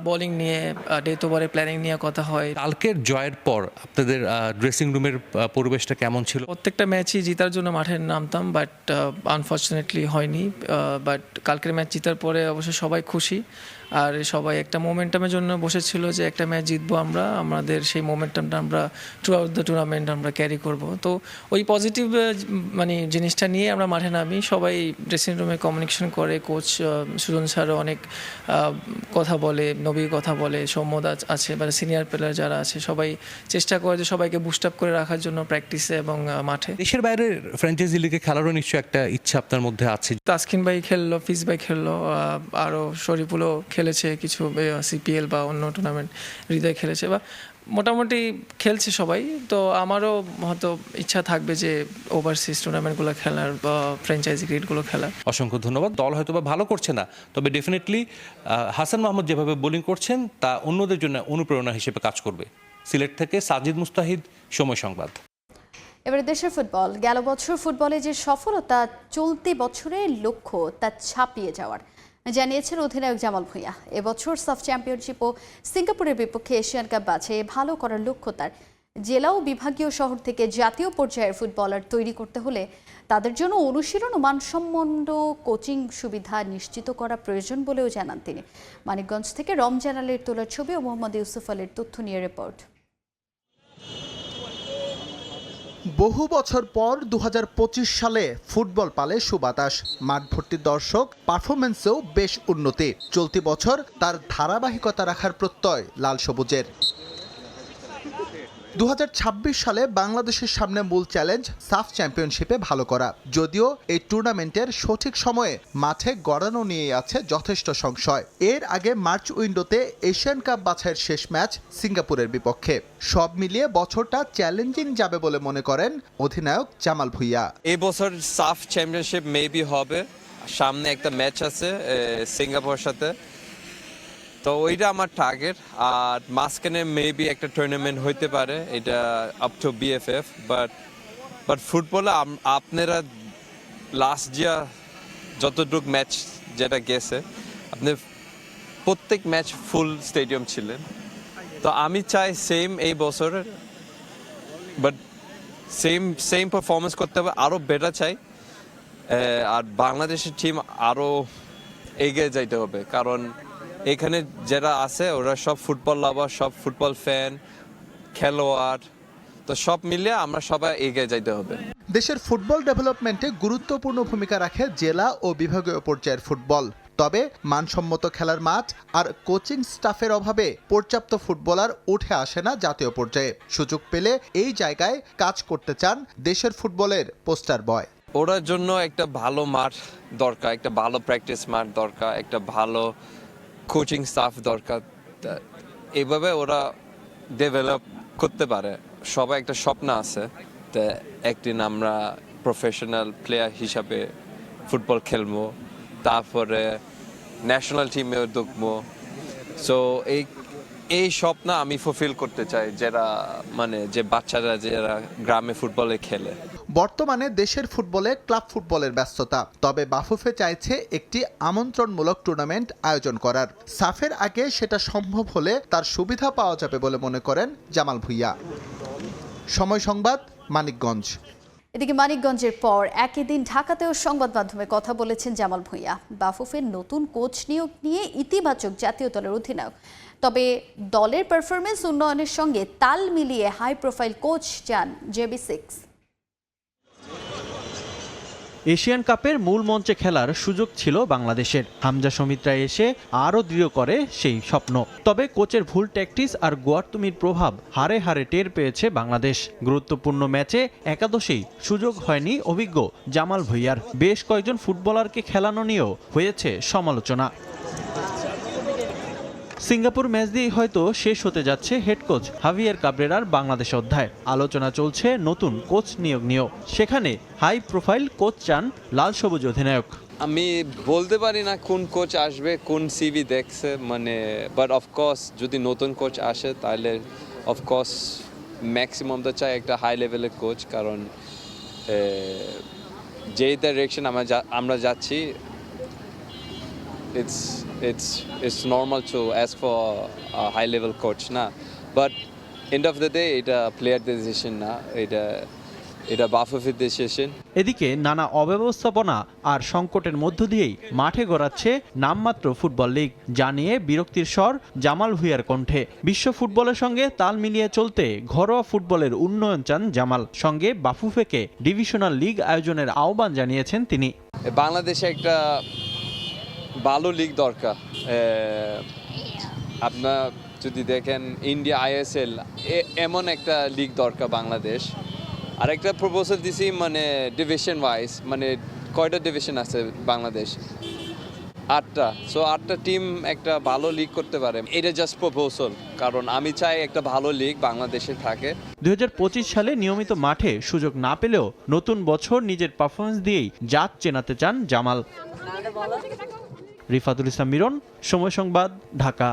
বোলিং নিয়ে, ডেথ ওভারে প্ল্যানিং নিয়ে কথা হয়। কালকের জয়ের পর আপনাদের ড্রেসিং রুমের পরিবেশটা কেমন ছিল? প্রত্যেকটা ম্যাচই জেতার জন্য মাঠে নামতাম, বাট আনফর্চুনেটলি হয়নি। বাট কালকের ম্যাচ জেতার পরে অবশ্যই সবাই খুশি, আর সবাই একটা মোমেন্টামের জন্য বসেছিল যে একটা ম্যাচ জিতবো আমরা, আমাদের সেই মোমেন্টামটা আমরা থ্রু আউট দ্য টুর্নামেন্ট আমরা ক্যারি করব। তো ওই পজিটিভ মানে জিনিসটা নিয়ে আমরা মাঠে নামি, সবাই ড্রেসিং রুমে কমিউনিকেশন করে, কোচ সুজন স্যারও অনেক কথা বলে, নবীর কথা বলে, সৌম্যদ আছে বা সিনিয়র প্লেয়ার যারা আছে সবাই চেষ্টা করে যে সবাইকে বুস্ট আপ করে রাখার জন্য প্র্যাকটিসে এবং মাঠে। দেশের বাইরে ফ্র্যাঞ্চাইজি লিগে খেলারও নিশ্চয়ই একটা ইচ্ছা আপনার মধ্যে আছে। তাসকিন ভাই খেললো, ফিজ ভাই খেললো, আরও শরীফুলও খেলেছে কিছু সিপিএল বা অন্য টুর্নামেন্ট, হৃদয় খেলেছে, বা মোটামুটি খেলছে সবাই। তো আমারও হয়তো ইচ্ছা থাকবে যে ওভারসিজ টুর্নামেন্টগুলো খেলার বা ফ্র্যাঞ্চাইজি ক্রিকেটগুলো খেলার। অসংখ্য ধন্যবাদ। দল হয়তো বা ভালো করছে না, তবে ডেফিনেটলি হাসান মাহমুদ যেভাবে বোলিং করছেন তা অন্যদের জন্য অনুপ্রেরণা হিসেবে কাজ করবে। সিলেট থেকে সাজিদ মুস্তাহিদ, সময় সংবাদ। এবারে দেশের ফুটবল। গেল বছর ফুটবলে যে সফলতা, চলতি বছরের লক্ষ্য তা ছাপিয়ে যাওয়ার জানিয়েছেন অধিনায়ক জামাল ভুঁইয়া। এবছর সাফ চ্যাম্পিয়নশিপ ও সিঙ্গাপুরের বিপক্ষে এশিয়ান কাপ বাছে ভালো করার লক্ষ্য তার। জেলা ও বিভাগীয় শহর থেকে জাতীয় পর্যায়ের ফুটবলার তৈরি করতে হলে তাদের জন্য অনুশীলন ও মানসম্পন্ন কোচিং সুবিধা নিশ্চিত করা প্রয়োজন বলেও জানান তিনি। মানিকগঞ্জ থেকে রমজান আলীর তোলার ছবি ও মোহাম্মদ ইউসুফ আলীর তথ্য নিয়ে রিপোর্ট। বহু বছর পর 2025 সালে ফুটবল পালে সুবাতাস, মাঠ ভর্তি দর্শক, পারফরমেন্সেও বেশ উন্নতি। চলতি বছর তার ধারাবাহিকতা রাখার প্রত্যয় লাল সবুজের। 2026 সালে বাংলাদেশের সামনে মূল চ্যালেঞ্জ সাফ চ্যাম্পিয়নশিপে ভালো করা। যদিও এই টুর্নামেন্টের সঠিক সময়ে মাঠে গড়ানো নিয়ে আছে যথেষ্ট সংশয়। এর আগে মার্চ উইন্ডোতে এশিয়ান কাপ বাছাইয়ের শেষ ম্যাচ সিঙ্গাপুরের বিপক্ষে। সব মিলিয়ে বছরটা চ্যালেঞ্জিং যাবে বলে মনে করেন অধিনায়ক জামাল ভুঁইয়া। এই বছর সাফ চ্যাম্পিয়নশিপ মেবি হবে, সামনে একটা ম্যাচ আছে সিঙ্গাপুরের সাথে, তো ওইটা আমার টার্গেট। আর মাঝখানে মেবি একটা টুর্নামেন্ট হইতে পারে, এটা আপ টু বিএফএফ। বাট ফুটবলে আপনারা লাস্ট ইয়ার যতটুক ম্যাচ যেটা গেছে, আপনি প্রত্যেক ম্যাচ ফুল স্টেডিয়াম ছিলেন। তো আমি চাই সেম এই বছরের, বাট সেম পারফরমেন্স করতে হবে, আরও বেটার চাই। আর বাংলাদেশের টিম আরও এগিয়ে যাইতে হবে, কারণ এখানে যারা আছে ওরা সব ফুটবল লাভার, সব ফুটবল ফ্যান, খেলোয়াড়, তো সব মিলিয়ে আমরা সবাই এগিয়ে যাইতে হবে। দেশের ফুটবল ডেভেলপমেন্টে গুরুত্বপূর্ণ ভূমিকা রাখে জেলা ও বিভাগীয় পর্যায়ের ফুটবল। তবে মানসম্মত খেলার মাঠ আর কোচিং স্টাফের অভাবে পর্যাপ্ত ফুটবলার উঠে আসে না জাতীয় পর্যায়ে। সুযোগ পেলে এই জায়গায় কাজ করতে চান দেশের ফুটবলের পোস্টার বয়। ওরার জন্য একটা ভালো মাঠ দরকার, একটা ভালো প্র্যাকটিস মাঠ দরকার, একটা ভালো কোচিং স্টাফ দরকার। এইভাবে ওরা ডেভেলপ করতে পারে। সবাই একটা স্বপ্ন আছে, তো একদিন আমরা প্রফেশনাল প্লেয়ার হিসাবে ফুটবল খেলবো, তারপরে ন্যাশনাল টিমেও ঢুকবো। সো এই স্বপ্ন আমি ফুলফিল করতে চাই, যারা মানে যে বাচ্চারা যারা গ্রামে ফুটবলে খেলে। বর্তমানে দেশের ফুটবলে ক্লাব ফুটবলের ব্যস্ততা, তবে বাফুফে চাইছে একটি আমন্ত্রণমূলক টুর্নামেন্ট আয়োজন করার। সাফের আগে সেটা সম্ভব হলে তার সুবিধা পাওয়া যাবে বলে মনে করেন জামাল ভুঁইয়া। সময় সংবাদ, মানিকগঞ্জ। এদিকে মানিকগঞ্জের পর একই দিন ঢাকাতেও সংবাদ মাধ্যমে কথা বলেছেন জামাল ভুঁইয়া। বাফুফের নতুন কোচ নিয়োগ নিয়ে ইতিবাচক জাতীয় দলের অধিনায়ক, তবে দলের পারফরমেন্স উন্নয়নের সঙ্গে তাল মিলিয়ে হাই প্রোফাইল কোচ চান JB6। এশিয়ান কাপের মূল মঞ্চে খেলার সুযোগ ছিল বাংলাদেশের। হামজা সমিত্রা এসে আরও দৃঢ় করে সেই স্বপ্ন। তবে কোচের ভুল ট্যাকটিক্স আর গোয়ার্তুমির প্রভাব হারে হারে টের পেয়েছে বাংলাদেশ। গুরুত্বপূর্ণ ম্যাচে একাদশেই সুযোগ হয়নি অভিজ্ঞ জামাল ভুঁইয়ার। বেশ কয়েকজন ফুটবলারকে খেলানো নিয়েও হয়েছে সমালোচনা। সিঙ্গাপুর ম্যাচ দিয়েই হয়তো শেষ হতে যাচ্ছে হেড কোচ হাভিয়ার কাবরেরার বাংলাদেশ অধ্যায়। আলোচনা চলছে নতুন কোচ নিয়োগ নিয়েও। সেখানে হাই প্রোফাইল কোচ চান লাল সবুজ অধিনায়ক। আমি বলতে পারি না কোন কোচ আসবে, কোন সিভি দেখছে, মানে বাট অফকোর্স যদি নতুন কোচ আসে তাহলে অফকোর্স ম্যাক্সিমাম তো চাই একটা হাই লেভেলের কোচ, কারণ যেই ডাইরেকশন আমরা যাচ্ছি it's normal to ask for a high level coach না, but end of the day এটা প্লেয়ার ডিসিশন না, এটা বাফুফের ডিসিশন। এদিকে নানা অব্যবস্থাপনা আর সংকটের মধ্য দিয়েই মাঠে গড়াচ্ছে নামমাত্র ফুটবল লীগ, যা নিয়ে বিরক্তির স্বর জামাল ভুঁইয়ার কণ্ঠে। বিশ্ব ফুটবলের সঙ্গে তাল মিলিয়ে চলতে ঘরোয়া ফুটবলের উন্নয়ন চান জামাল। সঙ্গে বাফুফেকে ডিভিশনাল লীগ আয়োজনের আহ্বান জানিয়েছেন তিনি। বাংলাদেশে একটা ভালো লিগ দরকার। আপনার যদি দেখেন ইন্ডিয়া ISL এমন একটা লিগ দরকার বাংলাদেশ। আর একটা প্রপোজাল দিছি, মানে ডিভিশন ওয়াইজ, মানে কয়টা ডিভিশন আছে বাংলাদেশ? 8টা। সো 8টা টিম একটা ভালো লিগ করতে পারে। এটা জাস্ট প্রপোজাল, কারণ আমি চাই একটা ভালো লিগ বাংলাদেশে থাকে। 2025 সালে নিয়মিত মাঠে সুযোগ না পেলেও নতুন বছর নিজের পারফরমেন্স দিয়েই জাত চেনাতে চান জামাল। রিফাতুল ইসলাম মিরন, সময় সংবাদ, ঢাকা।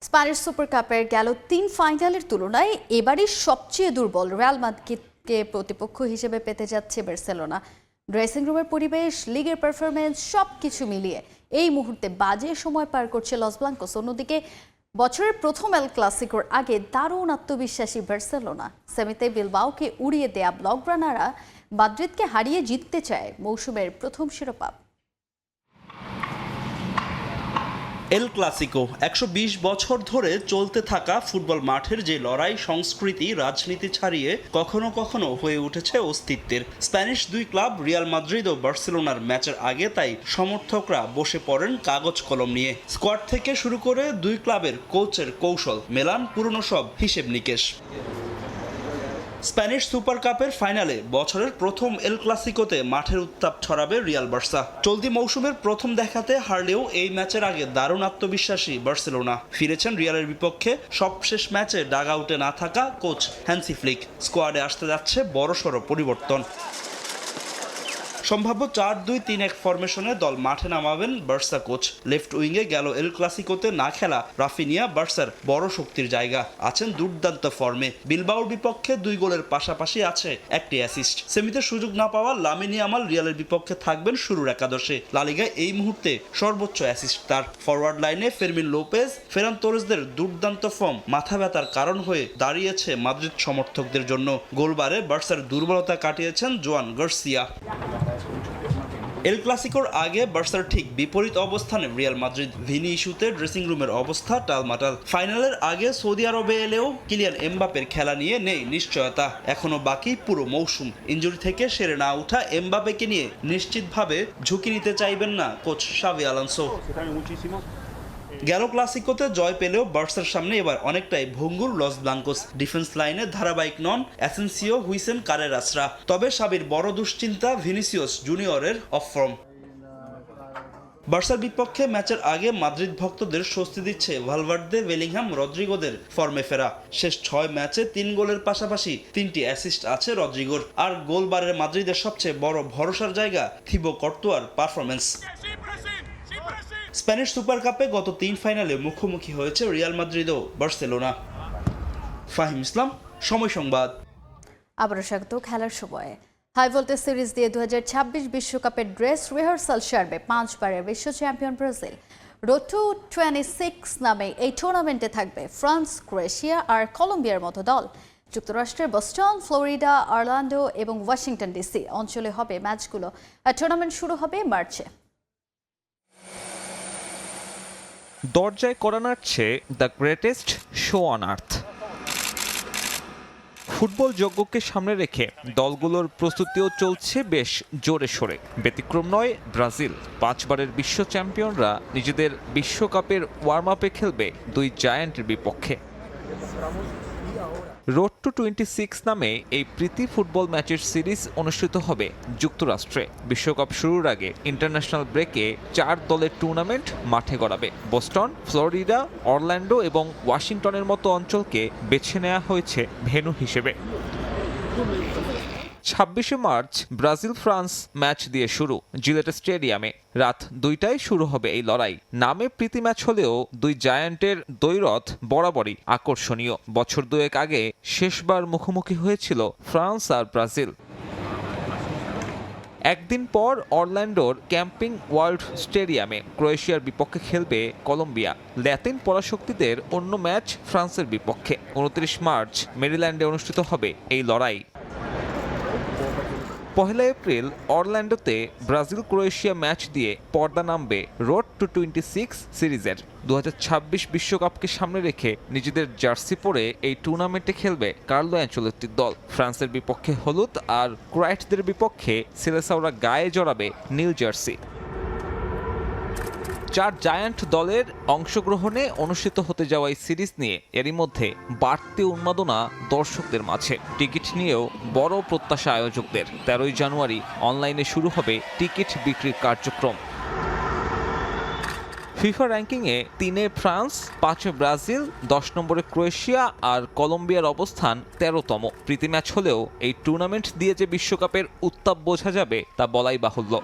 স্প্যানিশ সুপার কাপের গেল 3 ফাইনালের তুলনায় এবারই সবচেয়ে দুর্বল রিয়াল মাদ্রিদকে প্রতিপক্ষ হিসেবে পেতে যাচ্ছে বার্সেলোনা। ড্রেসিং রুমের পরিবেশ, লিগের পারফরমেন্স সবকিছু মিলিয়ে এই মুহূর্তে বাজে সময় পার করছে লস ব্লাঙ্কোস। অন্যদিকে বছরের প্রথম এল ক্লাসিকোর আগে দারুণ আত্মবিশ্বাসী বার্সেলোনা। সেমিতে বিলবাওকে উড়িয়ে দেয়া ব্লগরানারা মাদ্রিদকে হারিয়ে জিততে চায় মৌসুমের প্রথম শিরোপা। এল ক্লাসিকো 120 বছর ধরে চলতে থাকা ফুটবল মাঠের যে লড়াই, সংস্কৃতি, রাজনীতি ছাড়িয়ে কখনো কখনো হয়ে উঠেছে অস্তিত্বের। স্প্যানিশ দুই ক্লাব রিয়াল মাদ্রিদ ও বার্সেলোনার ম্যাচের আগে তাই সমর্থকরা বসে পড়েন কাগজ কলম নিয়ে। স্কোয়াড থেকে শুরু করে দুই ক্লাবের কোচের কৌশল মেলান পুরনো সব হিসেব নিকেশ। স্প্যানিশ সুপার কাপের ফাইনালে বছরের প্রথম এল ক্লাসিকোতে মাঠের উত্তাপ ছড়াবে রিয়াল বার্সা। চলতি মৌসুমের প্রথম দেখাতে হারলেও এই ম্যাচের আগে দারুণ আত্মবিশ্বাসী বার্সেলোনা। ফিরেছেন রিয়ালের বিপক্ষে সবশেষ ম্যাচে ডাগ আউটে না থাকা কোচ হ্যান্সি ফ্লিক। স্কোয়াডে আসতে যাচ্ছে বড়সড় পরিবর্তন। সম্ভাব্য 4-2-3-1 ফরমেশনে দল মাঠে নামাবেন বার্সা কোচ। লেফট উইংয়ে গেল এল ক্লাসিকোতে না খেলা রাফিনিয়া বার্সার বড় শক্তির জায়গা, আছেন দুর্দান্ত ফর্মে। বিলবাওর বিপক্ষে 2 গোলের পাশাপাশি আছে একটি অ্যাসিস্ট। সেমিতে সুযোগ না পাওয়া লামিন ইয়ামাল রিয়ালের বিপক্ষে থাকবেন শুরুর একাদশে। লা লিগায় এই মুহূর্তে সর্বোচ্চ অ্যাসিস্ট তার। ফরওয়ার্ড লাইনে ফেরমিন লোপেজ, ফেরান তোরেসদের দুর্দান্ত ফর্ম মাথা ব্যথার কারণ হয়ে দাঁড়িয়েছে মাদ্রিদ সমর্থকদের জন্য। গোলবারে বার্সার দুর্বলতা কাটিয়েছেন জোয়ান গার্সিয়া। এল ক্লাসিকোর আগে বার্সার ঠিক বিপরীত অবস্থানে রিয়াল মাদ্রিদ। ভিনি ইস্যুতে ড্রেসিং রুমের অবস্থা টালমাটাল। ফাইনালের আগে সৌদি আরবে এলেও কিলিয়ান এমবাপের খেলা নিয়ে নেই নিশ্চয়তা। এখনো বাকি পুরো মৌসুম। ইনজুরি থেকে সেরে না ওঠা এমবাপেকে নিয়ে নিশ্চিতভাবে ঝুঁকি নিতে চাইবেন না কোচ শাভি আলোনসো। গেল ক্লাসিকোতে জয় পেলেও বার্সার সামনে এবার অনেকটাই ভঙ্গুর লস ব্লাঙ্কোস। ডিফেন্স লাইনে ধারাবাহিক নন অ্যাসেন্সিও, হুইসেন, কারেরাসরা। তবে সাবির বড় দুশ্চিন্তা ভিনিসিয়াস জুনিয়রের অফ ফর্ম। বার্সার বিপক্ষে ম্যাচের আগে মাদ্রিদ ভক্তদের স্বস্তি দিচ্ছে ভালভার্দে, বেলিংহাম, রদ্রিগোদের ফর্মে ফেরা। শেষ 6 ম্যাচে 3 গোলের পাশাপাশি 3টি অ্যাসিস্ট আছে রদ্রিগোর। আর গোলবারের মাদ্রিদের সবচেয়ে বড় ভরসার জায়গা থিবো কর্তোয়ার পারফরমেন্স। স্প্যানিশ সুপার কাপে গত 3 ফাইনালে মুখোমুখি হয়েছে রিয়াল মাদ্রিদ ও বার্সেলোনা। ফাহিম ইসলাম, সময় সংবাদ। আবারও স্বাগত খেলার সময়ে। হাই ভোল্টেজ সিরিজ দিয়ে 2026 বিশ্বকাপের ড্রেস রিহার্সাল সারবে 5 বারের বিশ্ব চ্যাম্পিয়ন ব্রাজিল। রোড টু 26 নামে এই টুর্নামেন্টে থাকবে ফ্রান্স, ক্রোয়েশিয়া আর কলম্বিয়ার মতো দল। যুক্তরাষ্ট্রের বস্টন, ফ্লোরিডা, অরল্যান্ডো এবং ওয়াশিংটন ডিসি অঞ্চলে হবে ম্যাচগুলো। আর টুর্নামেন্ট শুরু হবে মার্চে। দরজায় করা নাড়ছে the greatest show on earth. Football যজ্ঞকে সামনে রেখে দলগুলোর প্রস্তুতিও চলছে বেশ জোরে সোরে। ব্যতিক্রম নয় ব্রাজিল। 5 বারের বিশ্ব চ্যাম্পিয়নরা নিজেদের বিশ্বকাপের ওয়ার্ম আপে খেলবে দুই জায়ান্টের বিপক্ষে। রোড টু 26 নামে এই প্রীতি ফুটবল ম্যাচের সিরিজ অনুষ্ঠিত হবে যুক্তরাষ্ট্রে। বিশ্বকাপ শুরুর আগে ইন্টারন্যাশনাল ব্রেকে 4 দলের টুর্নামেন্ট মাঠে গড়াবে। বোস্টন, ফ্লোরিডা, অরল্যান্ডো এবং ওয়াশিংটনের মতো অঞ্চলকে বেছে নেওয়া হয়েছে ভেন্যু হিসেবে। 26শে মার্চ ব্রাজিল ফ্রান্স ম্যাচ দিয়ে শুরু জিলেট স্টেডিয়ামে। রাত 2টায় শুরু হবে এই লড়াই। নামে প্রীতি ম্যাচ হলেও দুই জায়ান্টের দ্বৈরথ বরাবরই আকর্ষণীয়। বছর দুয়েক আগে শেষবার মুখোমুখি হয়েছিল ফ্রান্স আর ব্রাজিল। একদিন পর অরল্যান্ডোর ক্যাম্পিং ওয়ার্ল্ড স্টেডিয়ামে ক্রোয়েশিয়ার বিপক্ষে খেলবে কলম্বিয়া। ল্যাতিন পরাশক্তিদের অন্য ম্যাচ ফ্রান্সের বিপক্ষে। 29 মার্চ মেরিল্যান্ডে অনুষ্ঠিত হবে এই লড়াই। 1 এপ্রিল অরল্যান্ডোতে ব্রাজিল ক্রোয়েশিয়া ম্যাচ দিয়ে পর্দা নামবে রোড টু 26 সিরিজের। 2026 বিশ্বকাপকে সামনে রেখে নিজেদের জার্সি পরে এই টুর্নামেন্টে খেলবে কার্লো অ্যানচেলত্তির দল। ফ্রান্সের বিপক্ষে হলুদ আর ক্রোয়াটদের বিপক্ষে সিলেসাওরা গায়ে জড়াবে নীল জার্সি। 4 জায়ান্ট দলের অংশগ্রহণে অনুষ্ঠিত হতে যাওয়া এই সিরিজ নিয়ে এরই মধ্যে বাড়তি উন্মাদনা দর্শকদের মাঝে। টিকিট নিয়েও বড় প্রত্যাশা আয়োজকদের। 13 জানুয়ারি অনলাইনে শুরু হবে টিকিট বিক্রির কার্যক্রম। ফিফা র্যাঙ্কিংয়ে 3-এ ফ্রান্স, 5-এ ব্রাজিল, 10 নম্বরে ক্রোয়েশিয়া আর কলম্বিয়ার অবস্থান 13তম। প্রীতি ম্যাচ হলেও এই টুর্নামেন্ট দিয়ে যে বিশ্বকাপের উত্তাপ বোঝা যাবে তা বলাই বাহুল্য।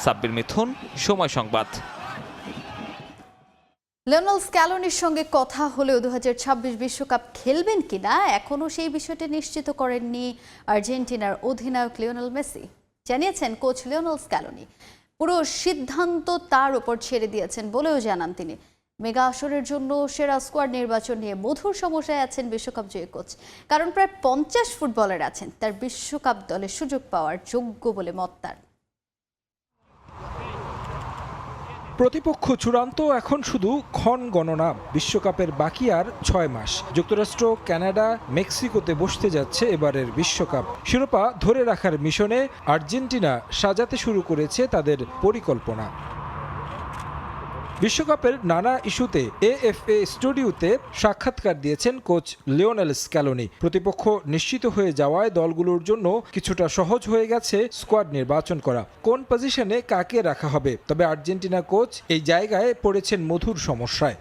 সাব্বির মিথুন, সময় সংবাদ। লিওনেল স্ক্যালোনির সঙ্গে কথা হলেও 2026 বিশ্বকাপ খেলবেন কিনা এখনও সেই বিষয়টি নিশ্চিত করেননি আর্জেন্টিনার অধিনায়ক লিওনেল মেসি। জানিয়েছেন কোচ লিওনেল স্ক্যালোনি পুরো সিদ্ধান্ত তার উপর ছেড়ে দিয়েছেন বলেও জানান তিনি। মেগা আসরের জন্য সেরা স্কোয়াড নির্বাচন নিয়ে মধুর সমস্যায় আছেন বিশ্বকাপ জয়ী কোচ। কারণ প্রায় 50 ফুটবলার আছেন তার বিশ্বকাপ দলে সুযোগ পাওয়ার যোগ্য বলে মত তার। প্রতিপক্ষ চূড়ান্ত, এখন শুধু ক্ষণ গণনা। বিশ্বকাপের বাকি আর 6 মাস। যুক্তরাষ্ট্র, কানাডা, মেক্সিকোতে বসতে যাচ্ছে এবারের বিশ্বকাপ। শিরোপা ধরে রাখার মিশনে আর্জেন্টিনা সাজাতে শুরু করেছে তাদের পরিকল্পনা। বিশ্বকাপের নানা ইস্যুতে এএফএ স্টুডিওতে সাক্ষাৎকার দিয়েছেন কোচ লিওনেল স্ক্যালোনি। প্রতিপক্ষ নিশ্চিত হয়ে যাওয়ায় দলগুলোর জন্য কিছুটা সহজ হয়ে গেছে স্কোয়াড নির্বাচন করা, কোন পজিশনে কাকে রাখা হবে। তবে আর্জেন্টিনা কোচ এই জায়গায় পড়েছেন মধুর সমস্যায়।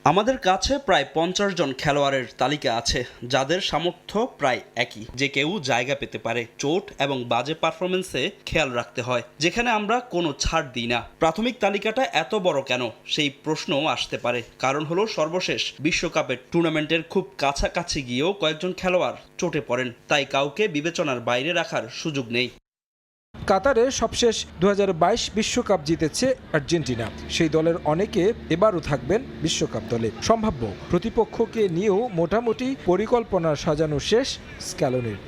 আমাদের কাছে প্রায় 50 জন খেলোয়াড়ের তালিকা আছে যাদের সামর্থ্য প্রায় একই, যে কেউ জায়গা পেতে পারে। চোট এবং বাজে পারফরমেন্সে খেয়াল রাখতে হয়, যেখানে আমরা কোনো ছাড় দিই না। প্রাথমিক তালিকাটা এত বড় কেন সেই প্রশ্নও আসতে পারে। কারণ হলো সর্বশেষ বিশ্বকাপের টুর্নামেন্টের খুব কাছাকাছি গিয়েও কয়েকজন খেলোয়াড় চোটে পড়েন, তাই কাউকে বিবেচনার বাইরে রাখার সুযোগ নেই। কাতারে সবশেষ 2022 বিশ্বকাপ জিতেছে আর্জেন্টিনা। সেই দলের অনেকে এবারও থাকবেন বিশ্বকাপ দলে। সম্ভাব্য প্রতিপক্ষকে নিয়েও মোটামুটি পরিকল্পনা সাজানো শেষ স্ক্যালোনির।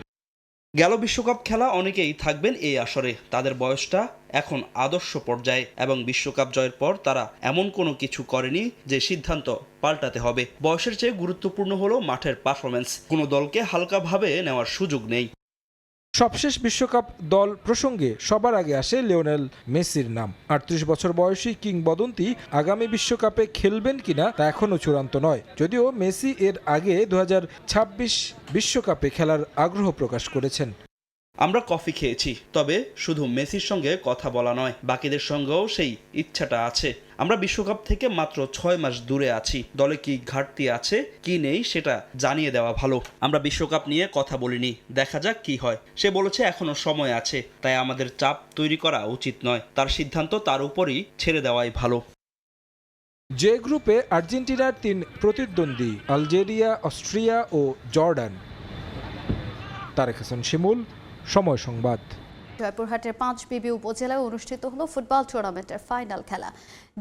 গেল বিশ্বকাপ খেলা অনেকেই থাকবেন এই আসরে। তাদের বয়সটা এখন আদর্শ পর্যায়ে এবং বিশ্বকাপ জয়ের পর তারা এমন কোনো কিছু করেনি যে সিদ্ধান্ত পাল্টাতে হবে। বয়সের চেয়ে গুরুত্বপূর্ণ হলো মাঠের পারফরমেন্স। কোনো দলকে হালকাভাবে নেওয়ার সুযোগ নেই। সবশেষ বিশ্বকাপ দল প্রসঙ্গে সবার আগে আসে লিওনেল মেসির নাম। 38 বছর বয়সী কিংবদন্তি আগামী বিশ্বকাপে খেলবেন কিনা তা এখনও চূড়ান্ত নয়। যদিও মেসি এর আগে 2026 বিশ্বকাপে খেলার আগ্রহ প্রকাশ করেছেন। আমরা কফি খেয়েছি, তবে শুধু মেসির সঙ্গে কথা বলা নয়, বাকিদের সঙ্গেও সেই ইচ্ছাটা আছে। আমরা বিশ্বকাপ থেকে মাত্র 6 মাস দূরে আছি। দলে কি ঘাটতি আছে কি নেই সেটা জানিয়ে দেওয়া ভালো। আমরা বিশ্বকাপ নিয়ে কথা বলিনি, দেখা যাক কি হয়। সে বলেছে এখনো সময় আছে, তাই আমাদের চাপ তৈরি করা উচিত নয়। তার সিদ্ধান্ত তার উপরই ছেড়ে দেওয়াই ভালো। যে গ্রুপে আর্জেন্টিনার 3 প্রতিদ্বন্দ্বী আলজেরিয়া, অস্ট্রিয়া ও জর্ডান। তারেক হাসান শিমুল, সময় সংবাদ। জয়পুরহাটের 5 উপজেলায় অনুষ্ঠিত হলো ফুটবল টুর্নামেন্টের ফাইনাল খেলা।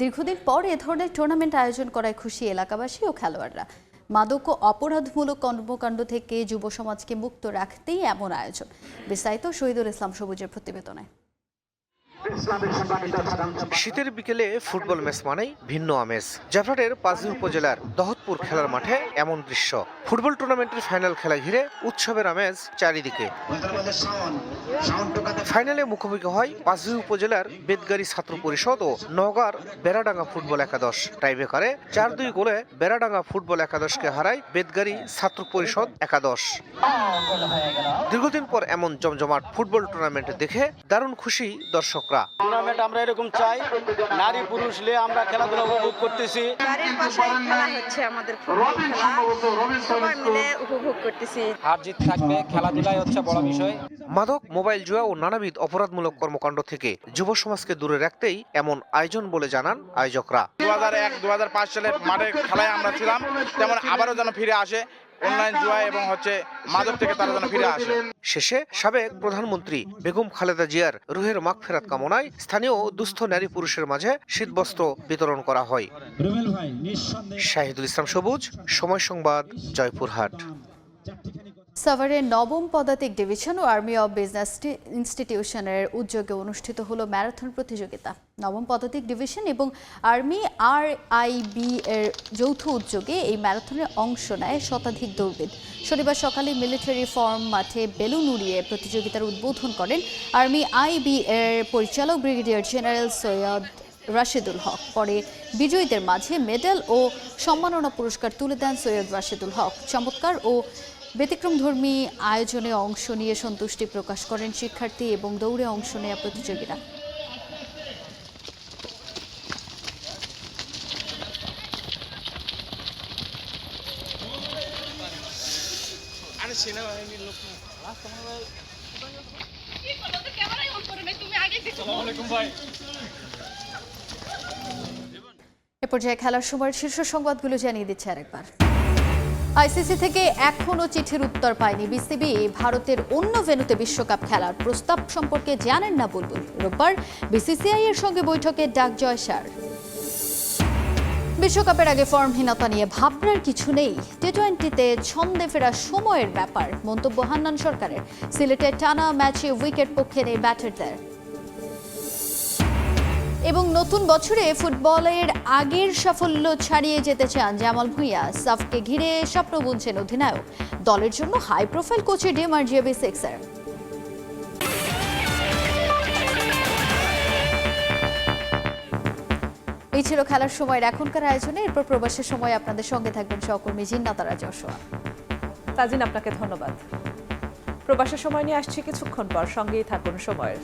দীর্ঘদিন পর এ ধরনের টুর্নামেন্ট আয়োজন করায় খুশি এলাকাবাসী ও খেলোয়াড়রা। মাদক ও অপরাধমূলক কর্মকাণ্ড থেকে যুব সমাজকে মুক্ত রাখতেই এমন আয়োজন। বিস্তারিত শহীদুল ইসলাম সবুজের প্রতিবেদনে। শীতের বিকেলে ফুটবল ম্যাচ মানেই ভিন্ন আমেজ। জাফরাটের পাঁচদি উপজেলার দহতপুর খেলার মাঠে এমন দৃশ্য। ফুটবল টুর্নামেন্টের ফাইনাল খেলা ঘিরে উৎসবের আমেজ চারিদিকে। ফাইনালে মুখোমুখি হয় পাঁচদি উপজেলার বেদগাড়ি ছাত্র পরিষদ ও নওগাঁর বেড়াডাঙ্গা ফুটবল একাদশ। টাইব্রেকারে 4-2 গোলে বেড়াডাঙ্গা ফুটবল একাদশকে হারায় বেদগাড়ি ছাত্র পরিষদ একাদশ। দীর্ঘদিন পর এমন জমজমাট ফুটবল টুর্নামেন্ট দেখে দারুণ খুশি দর্শকরা। টুর্নামেন্ট আমরা এরকম চাই, নারী পুরুষ নিয়ে আমরা খেলাধুলা উপভোগ করতেছি। বাড়ির পাশেই খেলা হচ্ছে আমাদের ফুটবল খেলা, সবাই মিলে উপভোগ করতেছি। হার জিত থাকবে, খেলাধুলাই হচ্ছে বড় বিষয়। মাদক, মোবাইল জুয়া ও নানাবিধ অপরাধমূলক কর্মকাণ্ড থেকে যুব সমাজকে দূরে রাখতেই এমন আয়োজন বলে জানান আয়োজকরা। 2001-2005 সালের মাঠে খেলায় আমরা ছিলাম, তেমন আবারও যেন ফিরে আসে অনলাইন জুয়া এবং মাদক থেকে তারা যেন ফিরে আসে। শেষে সাবেক প্রধানমন্ত্রী বেগম খালেদা জিয়ার রুহের মাগফিরাত কামনায় স্থানীয় দুস্থ নারী পুরুষের মাঝে শীতবস্ত্র বিতরণ করা হয়। শাহিদুল ইসলাম সবুজ, সময় সংবাদ, জয়পুরহাট। সাভারের নবম পদাতিক ডিভিশন ও আর্মি অব বিজনেস ইনস্টিটিউশনের উদ্যোগে অনুষ্ঠিত হলো ম্যারাথন প্রতিযোগিতা। নবম পদাতিক ডিভিশন এবং আর্মি RIB এর যৌথ উদ্যোগে এই ম্যারাথনে অংশ নেয় শতাধিক দৌড়বিদ। শনিবার সকালে মিলিটারি ফর্ম মাঠে বেলুন উড়িয়ে প্রতিযোগিতার উদ্বোধন করেন আর্মি IB এর পরিচালক ব্রিগেডিয়ার জেনারেল সৈয়দ রাশেদুল হক। পরে বিজয়ীদের মাঝে মেডেল ও সম্মাননা পুরস্কার তুলে দেন সৈয়দ রাশেদুল হক। চমৎকার ও ব্যতিক্রমধর্মী আয়োজনে অংশ নিয়ে সন্তুষ্টি প্রকাশ করেন শিক্ষার্থী এবং দৌড়ে অংশ নেওয়া প্রতিযোগীরা। এ পর্যায়ে খেলার সময়ের শীর্ষ সংবাদগুলো জানিয়ে দিচ্ছে আরেকবার। আইসিসি থেকে এখনও চিঠির উত্তর পায়নি বিসিবি। ভারতের অন্য ভেন্যুতে বিশ্বকাপ খেলার প্রস্তাব সম্পর্কে জানেন না বুলবুল। রোববার বিসিসিআই এর সঙ্গে বৈঠকে ডাক জয়সার। বিশ্বকাপের আগে ফর্মহীনতা নিয়ে ভাবনার কিছু নেই, টি-20তে ছন্দে ফেরার সময়ের ব্যাপার মন্তব্য হান্নান সরকারের। সিলেটের টানা ম্যাচে উইকেট পক্ষে নেই ব্যাটারদের। এবং নতুন বছরে ফুটবলের আগের সাফল্য ছাড়িয়ে যেতে চান জামাল ভুঁইয়া। সাফকে ঘিরে স্বপ্ন বুনছেন অধিনায়ক। দলের জন্য হাই প্রোফাইল কোচের ডিমান্ড জিএবি6-এর। এই ছিল খেলার সময়ের এখনকার আয়োজনে। এরপর প্রবাসের সময় আপনাদের সঙ্গে থাকবেন সহকর্মী জিন্নাতারা যশোয়া। তাজিন, আপনাকে ধন্যবাদ। প্রবাসের সময় নিয়ে আসছি কিছুক্ষণ পর, সঙ্গেই থাকুন সময়ের।